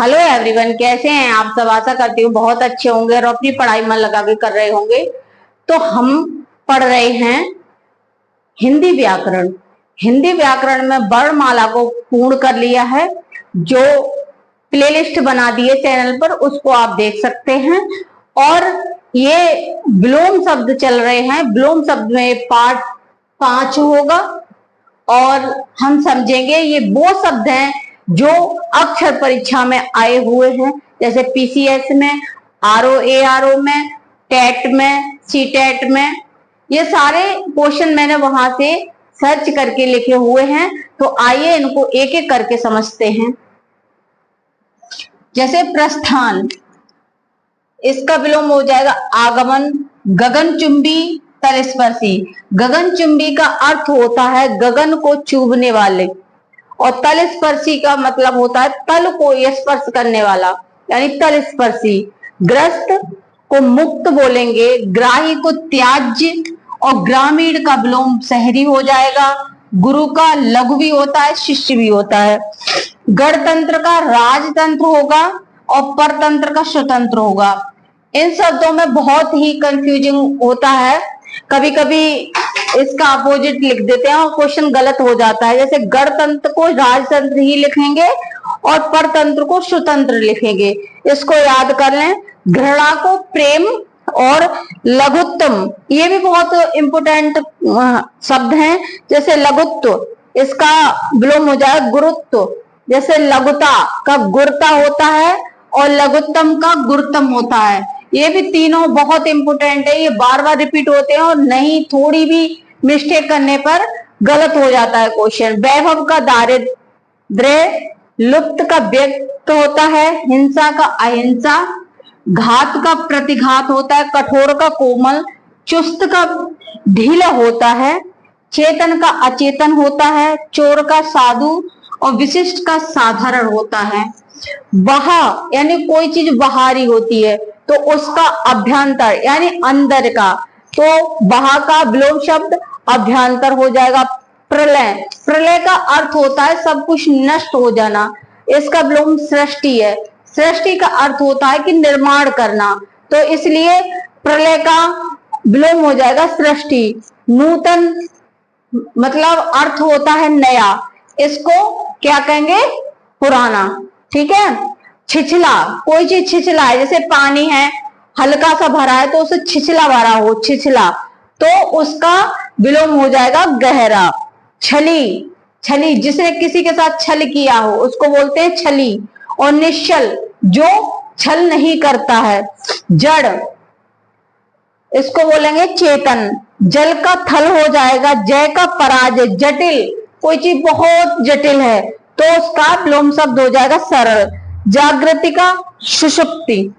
Hello everyone, कैसे हैं आप सब। आशा करती हूँ बहुत अच्छे होंगे और अपनी पढ़ाई मन लगा के कर रहे होंगे। तो हम पढ़ रहे हैं हिंदी व्याकरण। हिंदी व्याकरण में वर्णमाला को पूर्ण कर लिया है। जो प्लेलिस्ट बना दी है चैनल पर, उसको आप देख सकते हैं। और ये विलोम शब्द चल रहे हैं। विलोम शब्द में पार्ट 5 होगा और हम समझेंगे ये वो शब्द हैं जो अक्षर परीक्षा में आए हुए हैं, जैसे पीसीएस में, आरओ में, टेट में, सीटेट में। ये सारे क्वेश्चन मैंने वहां से सर्च करके लिखे हुए हैं। तो आइए इनको एक एक करके समझते हैं। जैसे प्रस्थान, इसका विलोम हो जाएगा आगमन। गगनचुंबी, तलस्पर्शी। गगनचुंबी का अर्थ होता है गगन को चूमने वाले, और तलस्पर्शी का मतलब होता है तल को स्पर्श करने वाला, यानी तलस्पर्शी। ग्रस्त को मुक्त बोलेंगे, ग्राही को त्याज्य, और ग्रामीण का विलोम शहरी हो जाएगा। गुरु का लघु भी होता है, शिष्य भी होता है। गणतंत्र का राजतंत्र होगा और परतंत्र का स्वतंत्र होगा। इन शब्दों में बहुत ही कंफ्यूजिंग होता है, कभी कभी इसका अपोजिट लिख देते हैं और क्वेश्चन गलत हो जाता है। जैसे गणतंत्र को राजतंत्र ही लिखेंगे और परतंत्र को स्वतंत्र लिखेंगे, इसको याद कर लें। घृणा को प्रेम और लघुत्तम, ये भी बहुत इंपोर्टेंट शब्द हैं। जैसे लघुत्व, इसका विलोम हो जाए गुरुत्व। जैसे लघुता का गुरता होता है और लघुत्तम का गुरुत्तम होता है। ये भी तीनों बहुत इंपोर्टेंट है, ये बार बार रिपीट होते हैं और नहीं थोड़ी भी मिस्टेक करने पर गलत हो जाता है क्वेश्चन। वैभव का दारिद्र्य, लुप्त का व्यक्त होता है, हिंसा का अहिंसा, घात का प्रतिघात होता है, कठोर का कोमल, चुस्त का ढीला होता है, चेतन का अचेतन होता है, चोर का साधु, और विशिष्ट का साधारण होता है। वहा यानी कोई चीज बाहरी होती है तो उसका अभ्यंतर यानी अंदर का, तो वहा का विलोम शब्द अभ्यंतर हो जाएगा। प्रलय, प्रलय का अर्थ होता है सब कुछ नष्ट हो जाना, इसका विलोम सृष्टि है। सृष्टि का अर्थ होता है कि निर्माण करना, तो इसलिए प्रलय का विलोम हो जाएगा सृष्टि। नूतन मतलब अर्थ होता है नया, इसको क्या कहेंगे, पुराना। ठीक है। छिछला, कोई चीज छिछला है, जैसे पानी है हल्का सा भरा है तो उसे छिछला भरा हो, छिछला, तो उसका विलोम हो जाएगा गहरा। छली, छली जिसने किसी के साथ छल किया हो उसको बोलते हैं छली। और निश्चल, जो छल नहीं करता है। जड़, इसको बोलेंगे चेतन। जल का थल हो जाएगा जय का पराजय। जटिल, कोई चीज बहुत जटिल है तो उसका विलोम शब्द हो जाएगा सरल। जागृति का सुषुप्ति।